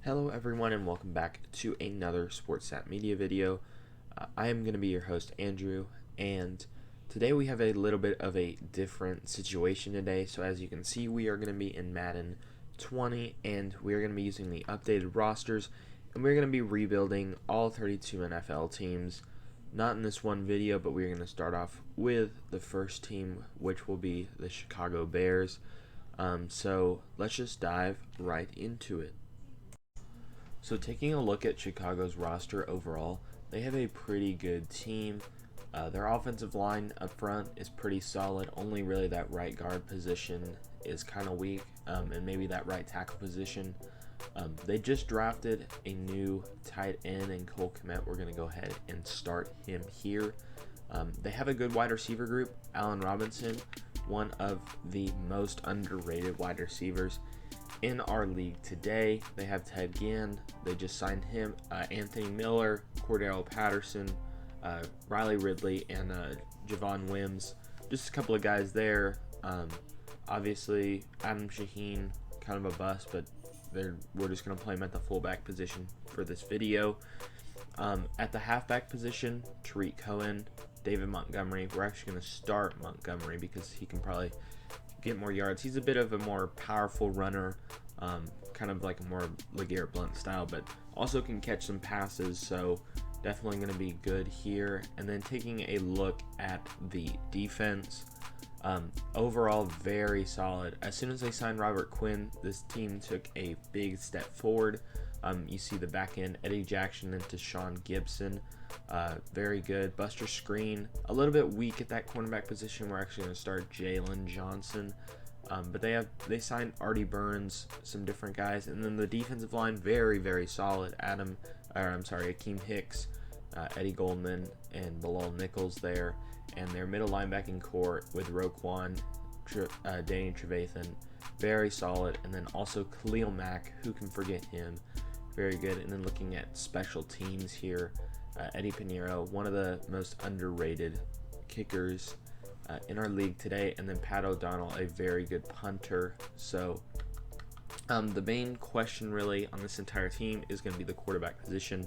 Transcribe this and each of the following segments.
Hello everyone and welcome back to another SportsStat Media video. I am going to be your host Andrew, and today we have a little bit of a different situation today. So as you can see, we are going to be in Madden 20 and we are going to be using the updated rosters, and we're going to be rebuilding all 32 NFL teams. Not in this one video, but we're going to start off with the first team, which will be the Chicago Bears. So let's just dive right into it. So taking a look at Chicago's roster overall, they have a pretty good team. Their offensive line up front is pretty solid. Only really that right guard position is kind of weak, and maybe that right tackle position. They just drafted a new tight end in Cole Kmet. We're going to go ahead and start him here. They have a good wide receiver group. Allen Robinson, one of the most underrated wide receivers in our league today. They have Ted Ginn. They just signed him. Anthony Miller, Cordell Patterson, Riley Ridley, and Javon Wims. Just a couple of guys there. Obviously, Adam Shaheen, kind of a bust, but we're just going to play him at the fullback position for this video. At the halfback position, Tariq Cohen, David Montgomery. We're actually going to start Montgomery because he can probably get more yards. He's a bit of a more powerful runner, kind of like a more LeGarrette Blount style, but also can catch some passes, so definitely going to be good here. And then taking a look at the defense, overall very solid. As soon as they signed Robert Quinn, this team took a big step forward. You see the back end, Eddie Jackson into Sean Gibson. Very good. Buster Screen, a little bit weak at that cornerback position. We're actually going to start Jalen Johnson. But they signed Artie Burns, some different guys. And then the defensive line, very, very solid. Akeem Hicks, Eddie Goldman, and Bilal Nichols there. And their middle linebacking core with Roquan, Danny Trevathan, very solid. And then also Khalil Mack, who can forget him, very good. And then looking at special teams here, Eddie Pinheiro, one of the most underrated kickers in our league today. And then Pat O'Donnell, a very good punter. So the main question really on this entire team is going to be the quarterback position.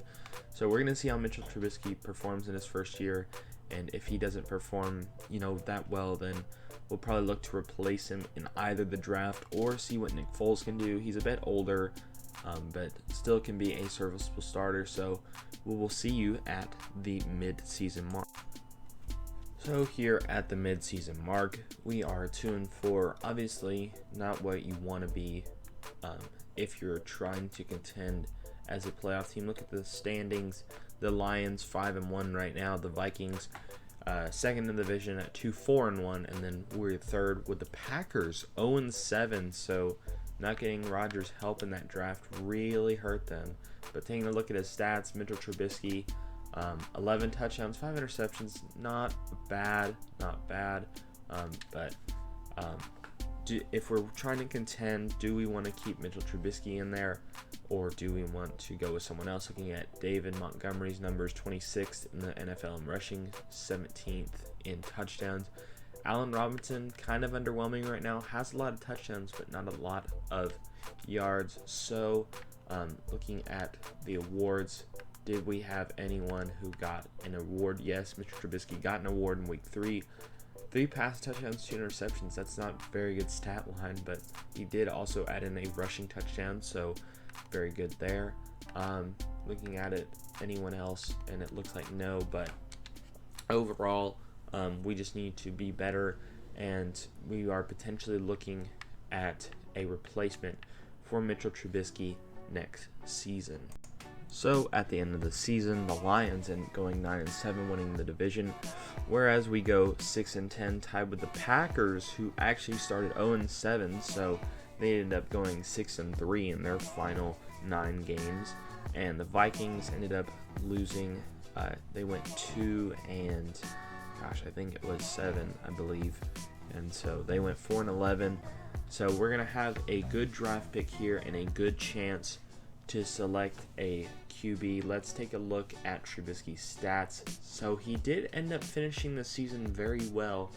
So we're going to see how Mitchell Trubisky performs in his first year. And if he doesn't perform, that well, then we'll probably look to replace him in either the draft or see what Nick Foles can do. He's a bit older, but still can be a serviceable starter. So we will see you at the mid-season mark. So here at the mid-season mark, we are 2-4. Obviously, not what you want to be if you're trying to contend as a playoff team. Look at the standings. The Lions 5-1 right now. The Vikings second in the division at 2-4-1, and then we're third with the Packers 0-7. So not getting Rodgers' help in that draft really hurt them. But taking a look at his stats, Mitchell Trubisky, 11 touchdowns, 5 interceptions, not bad. But if we're trying to contend, do we want to keep Mitchell Trubisky in there, or do we want to go with someone else? Looking at David Montgomery's numbers, 26th in the NFL in rushing, 17th in touchdowns. Allen Robinson, kind of underwhelming right now, has a lot of touchdowns, but not a lot of yards. So looking at the awards, did we have anyone who got an award? Yes, Mr. Trubisky got an award in week 3. 3 pass touchdowns, 2 interceptions. That's not a very good stat line, but he did also add in a rushing touchdown, so very good there. Looking at it, anyone else, and it looks like no, but overall, we just need to be better, and we are potentially looking at a replacement for Mitchell Trubisky next season. So at the end of the season, the Lions end going 9-7, winning the division, whereas we go 6-10, tied with the Packers, who actually started 0-7. So they ended up going 6-3 in their final 9 games, and the Vikings ended up losing. They went 2 and I think it was 7, I believe, and so they went 4-11. So we're gonna have a good draft pick here and a good chance to select a QB. Let's take a look at Trubisky's stats. So he did end up finishing the season very well.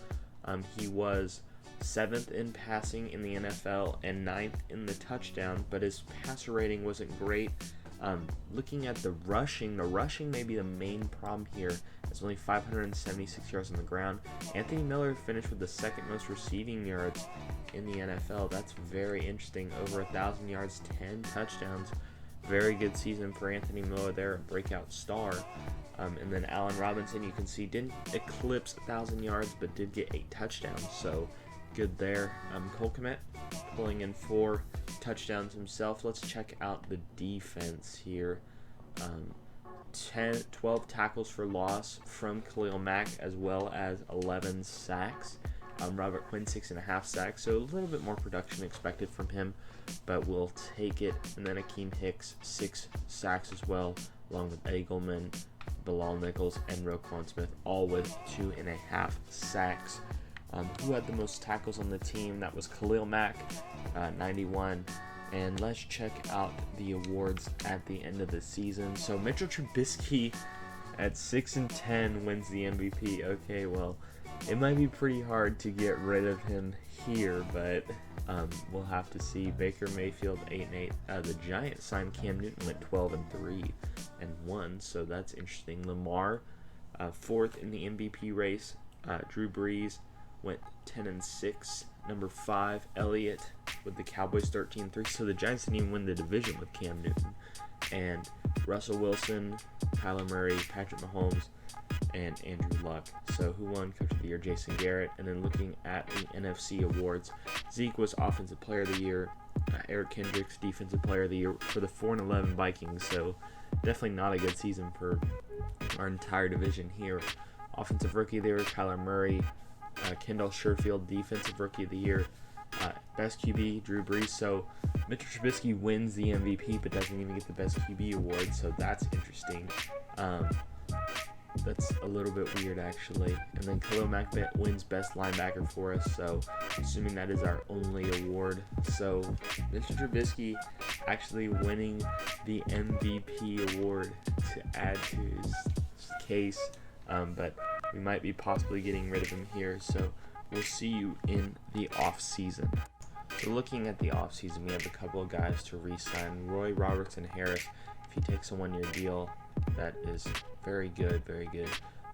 He was 7th in passing in the NFL and 9th in the touchdown, but his passer rating wasn't great. Looking at the rushing may be the main problem here. It's only 576 yards on the ground. Anthony Miller finished with the second most receiving yards in the NFL. That's very interesting. Over 1,000 yards, 10 touchdowns. Very good season for Anthony Miller there, a breakout star. And then Allen Robinson, you can see, didn't eclipse 1,000 yards, but did get 8 touchdowns. So good there. Cole Kmet pulling in 4 touchdowns himself. Let's check out the defense here. 12 tackles for loss from Khalil Mack, as well as 11 sacks. Robert Quinn 6.5 sacks, so a little bit more production expected from him, but we'll take it. And then Akeem Hicks 6 sacks as well, along with Eddie Goldman, Bilal Nichols, and Roquan Smith, all with 2.5 sacks. Who had the most tackles on the team? That was Khalil Mack, 91. And let's check out the awards at the end of the season. So Mitchell Trubisky at 6-10 wins the MVP. Okay, well, it might be pretty hard to get rid of him here, but we'll have to see. Baker Mayfield 8-8. The Giants signed Cam Newton, went 12-3 and 1, so that's interesting. Lamar 4th in the MVP race. Drew Brees went 10-6. Number 5, Elliott with the Cowboys 13-3. So the Giants didn't even win the division with Cam Newton. And Russell Wilson, Kyler Murray, Patrick Mahomes, and Andrew Luck. So who won Coach of the Year? Jason Garrett. And then looking at the NFC awards, Zeke was Offensive Player of the Year. Eric Kendricks, Defensive Player of the Year for the 4-11 Vikings. So definitely not a good season for our entire division here. Offensive Rookie of the Year, Kyler Murray. Kendall Sherfield, Defensive Rookie of the Year. Best QB, Drew Brees. So Mitchell Trubisky wins the MVP, but doesn't even get the Best QB award. So that's interesting. That's a little bit weird, actually. And then Khalil Mack wins Best Linebacker for us. So assuming that is our only award. So Mitchell Trubisky actually winning the MVP award to add to his case. But we might be possibly getting rid of him here, so we'll see you in the off-season. So looking at the off-season, we have a couple of guys to re-sign. Roy Robertson Harris, if he takes a 1-year deal, that is very good, very good.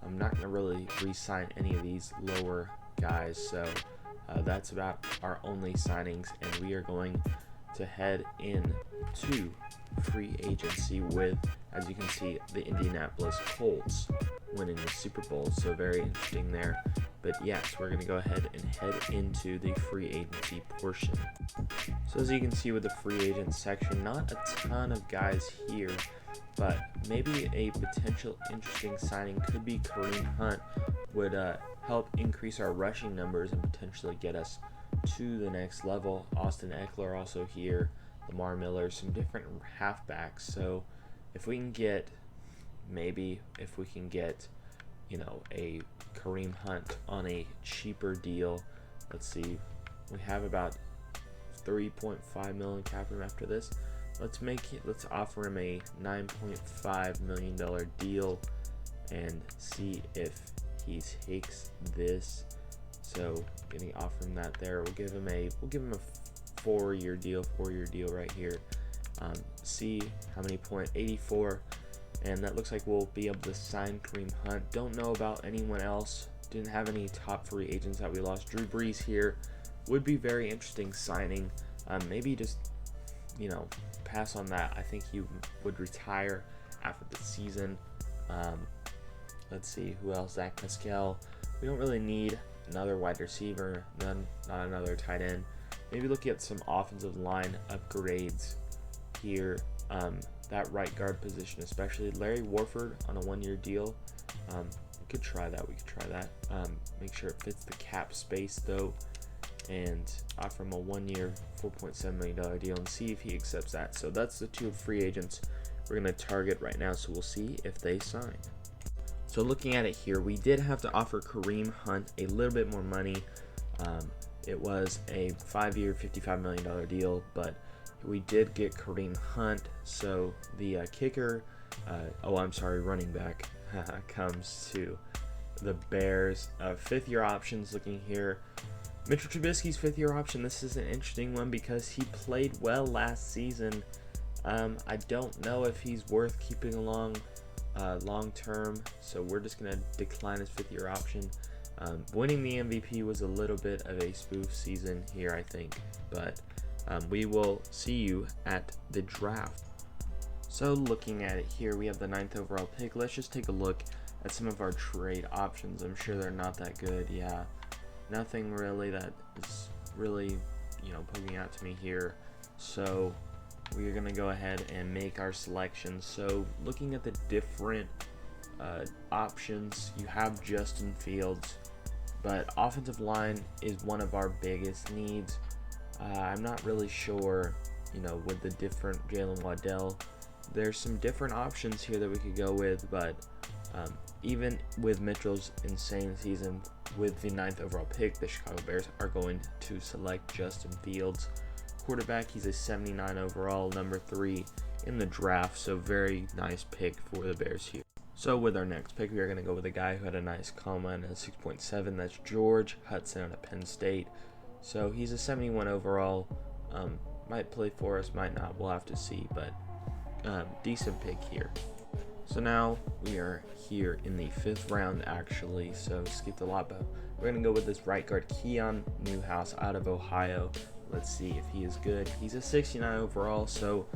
I'm not going to really re-sign any of these lower guys, so that's about our only signings, and we are going to head into free agency with, as you can see, the Indianapolis Colts winning the Super Bowl, so very interesting there. But yes, we're going to go ahead and head into the free agency portion. So as you can see with the free agent section, not a ton of guys here, but maybe a potential interesting signing could be Kareem Hunt. Would help increase our rushing numbers and potentially get us to the next level. Austin Eckler also here, Lamar Miller, some different halfbacks. So if we can get, a Kareem Hunt on a cheaper deal, let's see, we have about $3.5 million cap room after this. Let's offer him a $9.5 million deal and see if he takes this. So gonna offer him that there. We'll give him a 4-year deal right here. See how many point 84, and that looks like we'll be able to sign Kareem Hunt. Don't know about anyone else. Didn't have any top free agents that we lost. Drew Brees here would be very interesting signing. Maybe just pass on that. I think he would retire after the season. Let's see who else. Zach Pascal. We don't really need another wide receiver. Not another tight end. Maybe look at some offensive line upgrades here. That right guard position, especially Larry Warford on a 1-year deal. We could try that. Make sure it fits the cap space though, and offer him a 1-year, $4.7 million deal and see if he accepts that. So that's the 2 free agents we're going to target right now. So we'll see if they sign. So looking at it here, we did have to offer Kareem Hunt a little bit more money. It was a 5-year, $55 million deal, but we did get Kareem Hunt. So the running back comes to the Bears. 5th-year options looking here. Mitchell Trubisky's fifth-year option. This is an interesting one because he played well last season. I don't know if he's worth keeping along long term, so we're just going to decline his fifth-year option. Winning the MVP was a little bit of a spoof season here, I think, but we will see you at the draft. So looking at it here, we have the 9th overall pick. Let's just take a look at some of our trade options. I'm sure they're not that good. Yeah, nothing really that is really, poking out to me here. So we are going to go ahead and make our selections. So looking at the different options, you have Justin Fields, but offensive line is one of our biggest needs. I'm not really sure, with the different Jalen Waddell. There's some different options here that we could go with, but even with Mitchell's insane season, with the 9th overall pick, the Chicago Bears are going to select Justin Fields. Quarterback, he's a 79 overall, number 3 in the draft, so very nice pick for the Bears here. So with our next pick, we are going to go with a guy who had a nice combine at 6.7. That's George Hudson out of Penn State. So he's a 71 overall. Might play for us, might not. We'll have to see, but decent pick here. So now we are here in the 5th round, actually. So skipped a lot, but we're going to go with this right guard, Keon Newhouse out of Ohio. Let's see if he is good. He's a 69 overall, so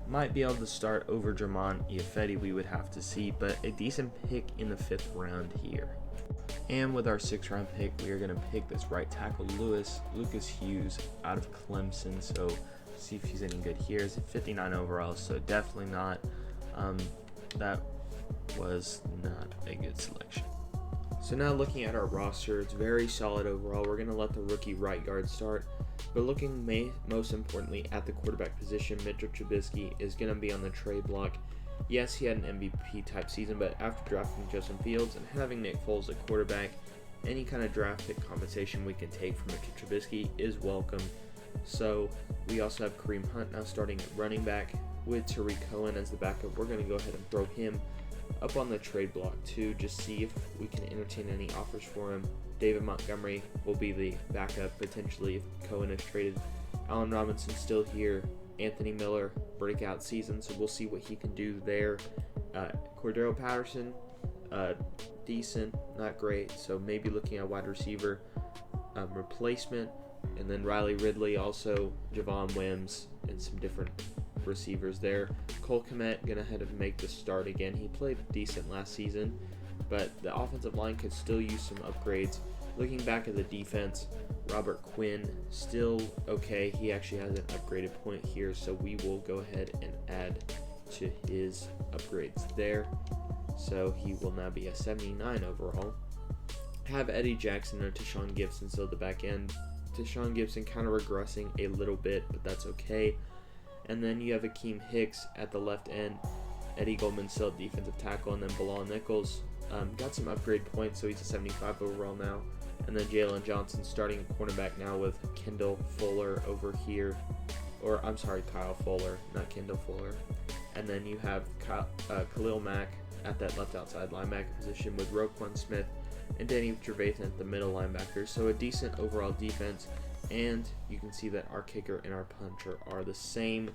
might be able to start over German Iafetti. We would have to see, but a decent pick in the 5th round here. And with our 6th round pick, we are going to pick this right tackle, Lucas Hughes out of Clemson. So see if he's any good here. He's a 59 overall, so definitely not. That was not a good selection. So now looking at our roster, it's very solid overall. We're going to let the rookie right guard start. But looking most importantly at the quarterback position, Mitchell Trubisky is going to be on the trade block. Yes, he had an MVP type season, but after drafting Justin Fields and having Nick Foles at quarterback, any kind of draft pick compensation we can take from Mitchell Trubisky is welcome. So we also have Kareem Hunt now starting at running back with Tariq Cohen as the backup. We're going to go ahead and throw him up on the trade block too, just see if we can entertain any offers for him. David Montgomery will be the backup potentially if Cohen is traded. Allen Robinson still here. Anthony Miller, breakout season, so we'll see what he can do there. Cordero Patterson, decent, not great, so maybe looking at wide receiver replacement. And then Riley Ridley, also Javon Wims, and some different receivers there. Cole Kmet gonna head and make the start again. He played decent last season, but the offensive line could still use some upgrades. Looking back at the defense, Robert Quinn still okay. He actually has an upgraded point here, so we will go ahead and add to his upgrades there. So he will now be a 79 overall. Have Eddie Jackson and Tashawn Gibson still at the back end. Tashawn Gibson kind of regressing a little bit, but that's okay. And then you have Akeem Hicks at the left end. Eddie Goldman still at defensive tackle, and then Bilal Nichols got some upgrade points, so he's a 75 overall now. And then Jalen Johnson starting at cornerback now with Kendall Fuller over here. Kyle Fuller, not Kendall Fuller. And then you have Khalil Mack at that left outside linebacker position with Roquan Smith and Danny Trevathan at the middle linebacker. So a decent overall defense. And you can see that our kicker and our punter are the same.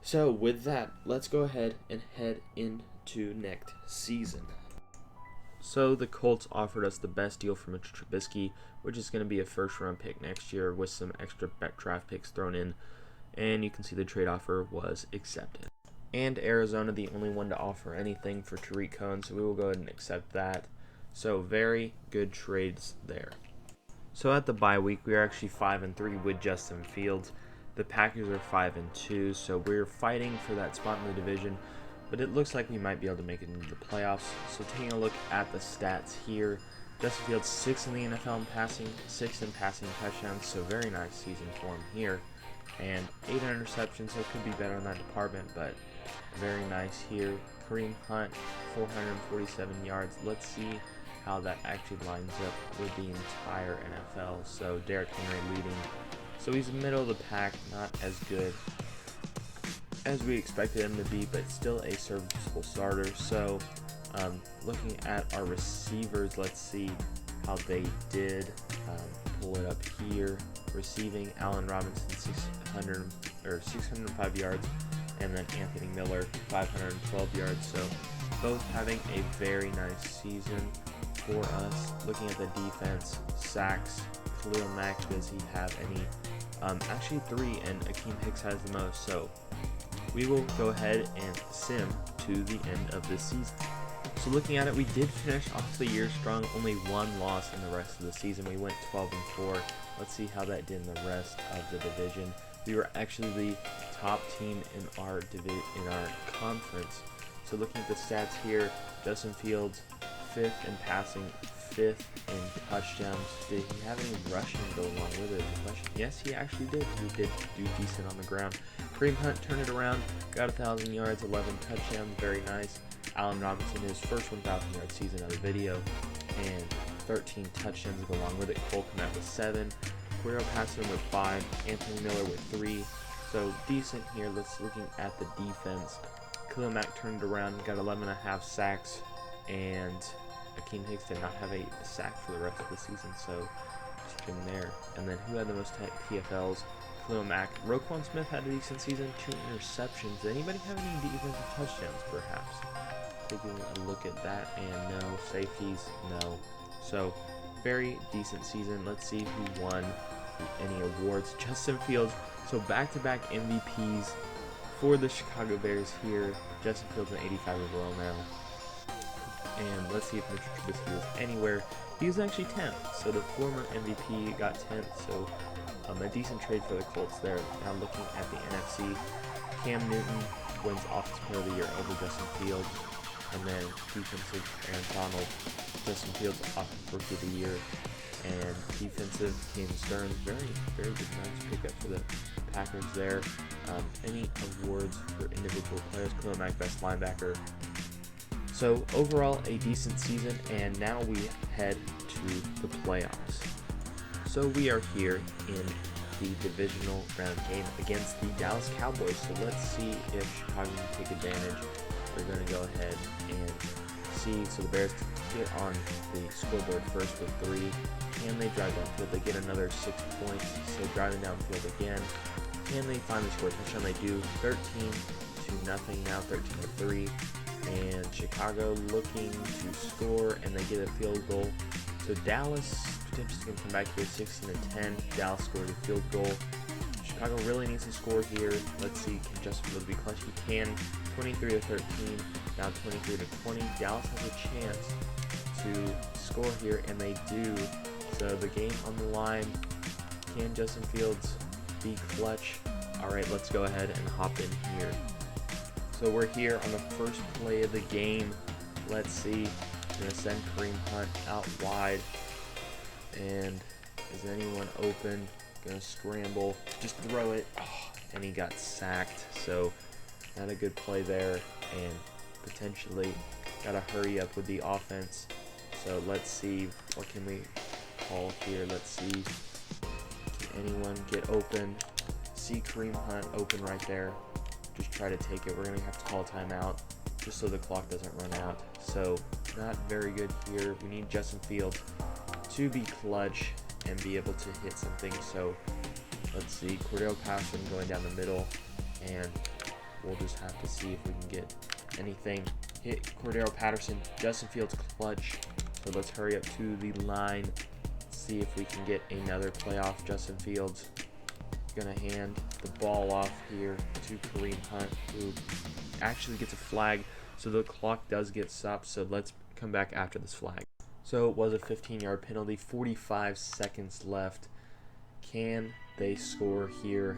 So with that, let's go ahead and head into next season. So the Colts offered us the best deal for Mitchell Trubisky, which is going to be a first-round pick next year with some extra draft picks thrown in. And you can see the trade offer was accepted. And Arizona, the only one to offer anything for Tariq Cohen, so we will go ahead and accept that. So very good trades there. So at the bye week, we are actually 5-3 with Justin Fields. The Packers are 5-2, so we're fighting for that spot in the division. But it looks like we might be able to make it into the playoffs. So taking a look at the stats here, Justin Fields 6th in the NFL in passing, 6th in passing touchdowns, so very nice season for him here. And 8 interceptions, so it could be better in that department, but very nice here. Kareem Hunt, 447 yards. Let's see how that actually lines up with the entire NFL. So Derrick Henry leading. So he's middle of the pack, not as good as we expected him to be, but still a serviceable starter. So looking at our receivers, let's see how they did. pull it up here. Receiving, Allen Robinson 605 yards, and then Anthony Miller 512 yards. So both having a very nice season for us. Looking at the defense, sacks, Khalil Mack, does he have any? Actually 3, and Akeem Hicks has the most. So we will go ahead and sim to the end of this season. So looking at it, we did finish off the year strong, only 1 loss in the rest of the season. We went 12-4. Let's see how that did in the rest of the division. We were actually the top team in our conference. So looking at the stats here, Justin Fields 5th in passing, 5th in touchdowns. Did he have any rushing to go along with it? Yes, he actually did. He did do decent on the ground. Kareem Hunt turned it around, got 1,000 yards, 11 touchdowns, very nice. Allen Robinson, his first 1,000-yard season of the video, and 13 touchdowns to go along with it. Cole Kmet with 7, Cordero Patterson with 5, Anthony Miller with 3. So decent here. Let's looking at the defense. Khalil Mack turned it around, got 11.5 sacks, and Akeem Hicks did not have a sack for the rest of the season, so just him there. And then who had the most PFLs? Khalil Mack. Roquan Smith had a decent season, 2 interceptions. Did anybody have any defensive touchdowns, perhaps? Taking a look at that, and no. Safeties, no. So very decent season. Let's see who won any awards. Justin Fields. So back-to-back MVPs for the Chicago Bears here. Justin Fields an 85 overall now. And let's see if Mitch Trubisky was anywhere. He was actually 10th. So the former MVP got 10th. So a decent trade for the Colts there. Now looking at the NFC, Cam Newton wins Offensive Player of the Year over Justin Fields. And then defensive, Aaron Donald, Justin Fields Offensive Rookie of the Year. And defensive, Caden Stearns, very good, nice pickup for the Packers there. Any awards for individual players? Khalil Mack, best linebacker. So overall, a decent season, and now we head to the playoffs. So we are here in the divisional round game against the Dallas Cowboys. So let's see if Chicago can take advantage. We're going to go ahead and see. So the Bears get on the scoreboard first with 3. Can they drive downfield? They get another 6 points. So driving downfield again. Can they finally score a touchdown? They do. 13-0 now, 13-3. And Chicago looking to score, and they get a field goal. So Dallas potentially going to come back here 16-10. Dallas scored a field goal. Chicago really needs to score here. Let's see, can Justin Fields be clutch? He can. 23-13, now 23-20. Dallas has a chance to score here, and they do. So the game on the line. Can Justin Fields be clutch? All right, let's go ahead and hop in here. So we're here on the first play of the game. Let's see. Gonna send Kareem Hunt out wide. And is anyone open? Gonna scramble. Just throw it. Oh, and he got sacked. So not a good play there. And potentially gotta hurry up with the offense. So let's see. What can we call here? Let's see. Can anyone get open? See Kareem Hunt open right there. Just try to take it. We're going to have to call a timeout just so the clock doesn't run out. So not very good here. We need Justin Fields to be clutch and be able to hit something. So let's see. Cordero Patterson going down the middle, and we'll just have to see if we can get anything. Hit Cordero Patterson. Justin Fields clutch. So let's hurry up to the line. See if we can get another playoff. Justin Fields gonna hand the ball off here to Kareem Hunt, who actually gets a flag, so the clock does get stopped. So let's come back after this flag. So it was a 15-yard penalty, 45 seconds left. Can they score here?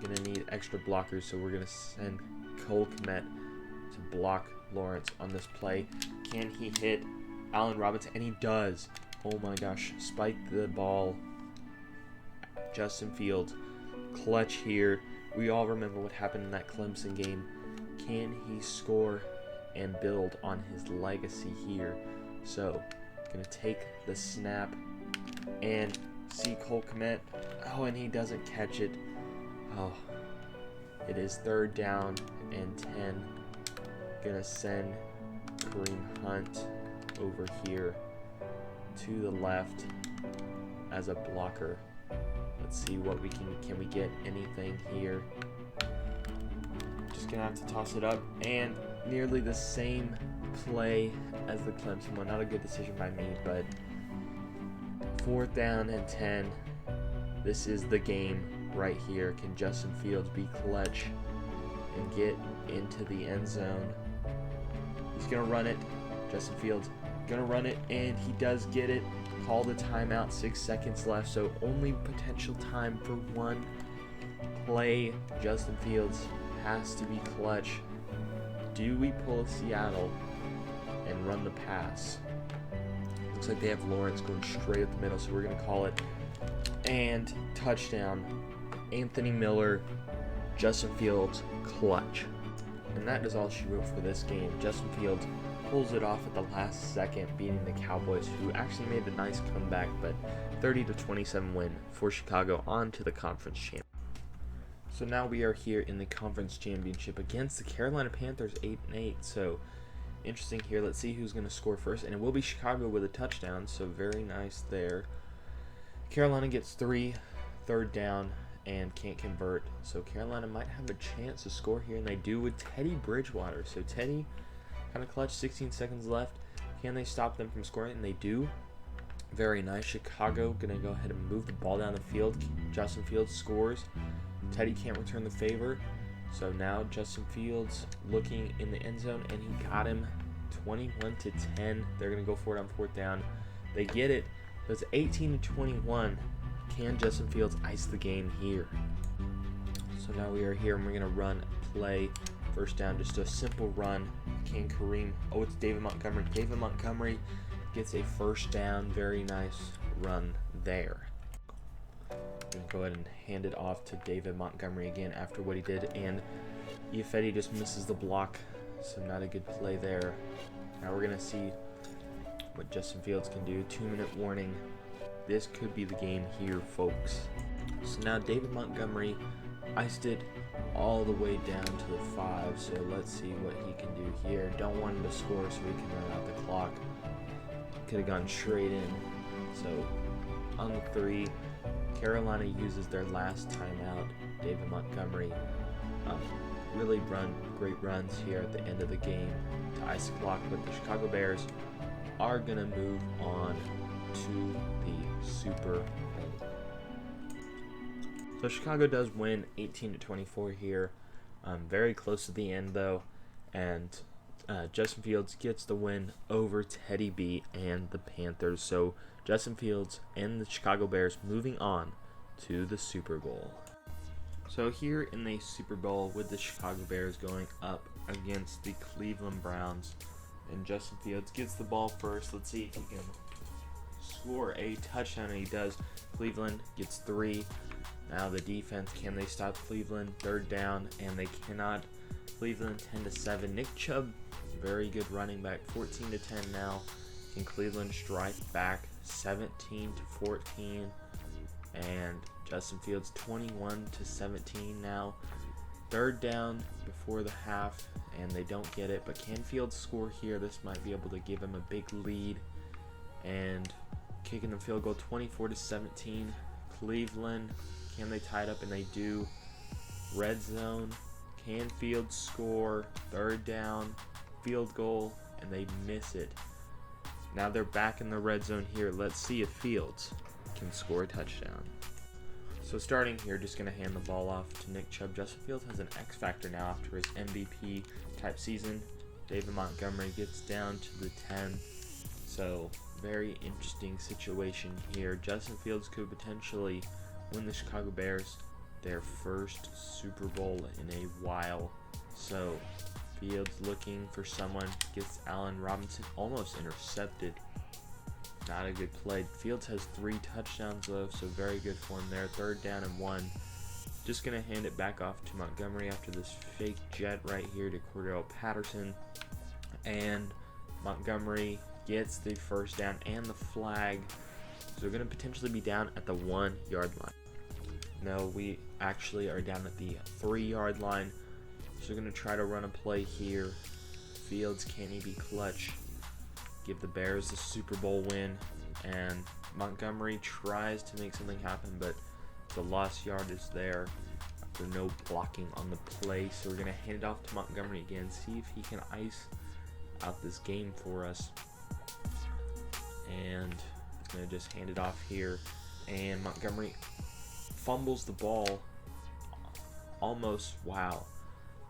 Gonna need extra blockers, so we're gonna send Cole Kmet to block Lawrence on this play. Can he hit Allen Robinson? And he does. Oh my gosh, spiked the ball. Justin Fields clutch here. We all remember what happened in that Clemson game. Can he score and build on his legacy here? So gonna take the snap and see Cole Kmet. Oh, and he doesn't catch it. Oh, it is 3rd down and 10. Gonna send Kareem Hunt over here to the left. as a blocker. Let's see what we can we get anything here. Just gonna have to toss it up, and nearly the same play as the Clemson one. Not a good decision by me, but 4th down and 10. This is the game right here. Can Justin Fields be clutch and get into the end zone? He's gonna run it. Justin Fields gonna run it, and he does get it. Call the timeout, 6 seconds left, so only potential time for one play. Justin Fields has to be clutch. Do we pull Seattle and run the pass? Looks like they have Lawrence going straight up the middle, so we're gonna call it. And touchdown, Anthony Miller, Justin Fields, clutch. And that is all she wrote for this game. Justin Fields pulls it off at the last second, beating the Cowboys, who actually made a nice comeback, but 30-27 win for Chicago on to the conference champ. So now we are here in the conference championship against the Carolina Panthers, 8-8. So interesting here. Let's see who's going to score first, and it will be Chicago with a touchdown, so very nice there. Carolina gets 3, 3rd down, and can't convert, so Carolina might have a chance to score here, and they do with Teddy Bridgewater. So Teddy kind of clutch, 16 seconds left. Can they stop them from scoring? And they do. Very nice. Chicago going to go ahead and move the ball down the field. Justin Fields scores. Teddy can't return the favor, so now Justin Fields looking in the end zone, and he got him 21-10. They're going to go for it on 4th down. They get it. So it's 18-21. Can Justin Fields ice the game here? So now we are here, and we're going to run play. 1st down, just a simple run. Can Kareem? Oh, it's David Montgomery. David Montgomery gets a 1st down. Very nice run there. I'm going to go ahead and hand it off to David Montgomery again after what he did, and Iafetti just misses the block, so not a good play there. Now we're going to see what Justin Fields can do. 2-minute warning. This could be the game here, folks. So now David Montgomery iced it all the way down to the 5, so let's see what he can do here. Don't want him to score so we can run out the clock. Could have gone straight in. So on the 3, Carolina uses their last timeout. David Montgomery really run great runs here at the end of the game to ice the clock, but the Chicago Bears are going to move on to the Super Bowl. So Chicago does win 18-24 here. Very close to the end though, and Justin Fields gets the win over Teddy B and the Panthers. So Justin Fields and the Chicago Bears moving on to the Super Bowl. So here in the Super Bowl with the Chicago Bears going up against the Cleveland Browns, and Justin Fields gets the ball first. Let's see if he can score a touchdown, and he does. Cleveland gets 3. Now the defense, can they stop Cleveland? 3rd down, and they cannot. Cleveland 10-7. Nick Chubb, very good running back, 14-10 now. Can Cleveland strike back? 17-14, and Justin Fields 21-17 now. 3rd down before the half, and they don't get it, but can Fields score here? This might be able to give him a big lead, and kicking the field goal, 24-17. Cleveland, can they tie it up? And they do. Red zone, can Fields score? 3rd down, field goal, and they miss it. Now they're back in the red zone here. Let's see if Fields can score a touchdown. So starting here, just going to hand the ball off to Nick Chubb. Justin Fields has an X factor now after his MVP type season. David Montgomery gets down to the 10. So very interesting situation here. Justin Fields could potentially win the Chicago Bears their first Super Bowl in a while. So Fields looking for someone, gets Allen Robinson almost intercepted. Not a good play. Fields has 3 touchdowns though, so very good for him there. 3rd down and 1. Just going to hand it back off to Montgomery after this fake jet right here to Cordell Patterson. And Montgomery gets the 1st down and the flag. So we're going to potentially be down at the 1-yard line. No, we actually are down at the 3-yard line. So we're going to try to run a play here. Fields, can he be clutch? Give the Bears the Super Bowl win. And Montgomery tries to make something happen, but the lost yard is there after no blocking on the play. So we're going to hand it off to Montgomery again, see if he can ice out this game for us. And going to just hand it off here, and Montgomery fumbles the ball almost. Wow,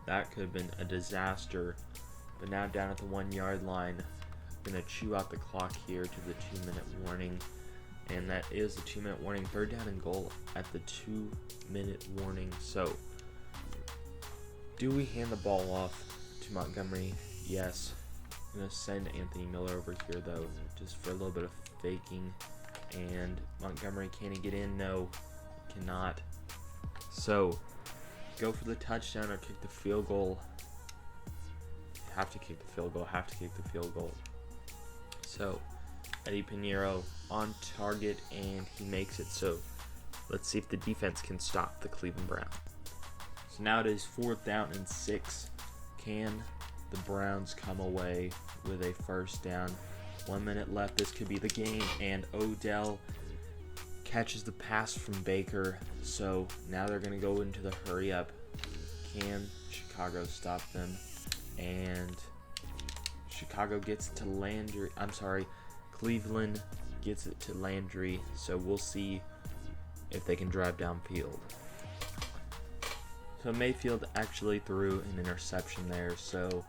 that could have been a disaster. But now down at the 1 yard line, going to chew out the clock here to the 2-minute warning, and that is the 2-minute warning. 3rd down and goal at the 2-minute warning. So do we hand the ball off to Montgomery? Yes. I'm going to send Anthony Miller over here though, just for a little bit of faking. And Montgomery, can he get in? No, he cannot. So go for the touchdown or kick the field goal. Have to kick the field goal. So Eddie Pinheiro on target, and he makes it. So let's see if the defense can stop the Cleveland Browns. So now it is 4th down and 6. Can the Browns come away with a 1st down? 1 minute left. This could be the game, and Odell catches the pass from Baker. So now they're going to go into the hurry up. Can Chicago stop them? And Chicago gets to Landry. Cleveland gets it to Landry. So we'll see if they can drive downfield. So Mayfield actually threw an interception there. So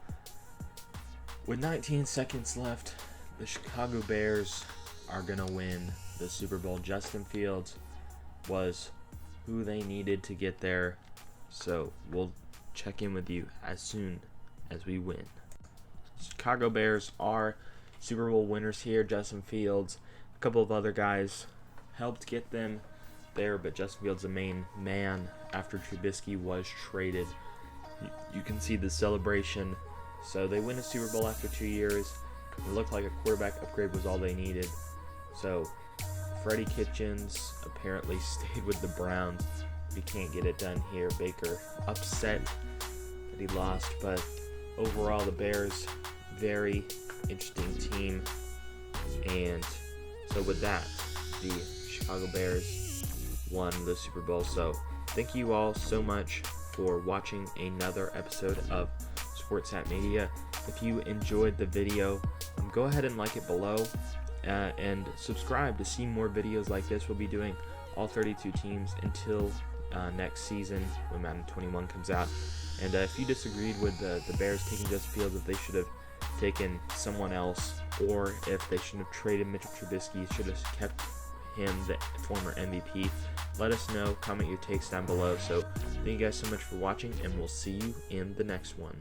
with 19 seconds left, the Chicago Bears are going to win the Super Bowl. Justin Fields was who they needed to get there. So we'll check in with you as soon as we win. Chicago Bears are Super Bowl winners here. Justin Fields, a couple of other guys helped get them there, but Justin Fields the main man after Trubisky was traded. You can see the celebration. So they win a Super Bowl after 2 years. It looked like a quarterback upgrade was all they needed. So Freddie Kitchens apparently stayed with the Browns. He can't get it done here. Baker upset that he lost, but overall the Bears, very interesting team. And so with that, the Chicago Bears won the Super Bowl. So thank you all so much for watching another episode of SportsAt Media. If you enjoyed the video, go ahead and like it below and subscribe to see more videos like this. We'll be doing all 32 teams until next season when Madden 21 comes out. And if you disagreed with the Bears taking Justin Fields, if they should have taken someone else, or if they shouldn't have traded Mitchell Trubisky, should have kept him, the former MVP, let us know. Comment your takes down below. So thank you guys so much for watching, and we'll see you in the next one.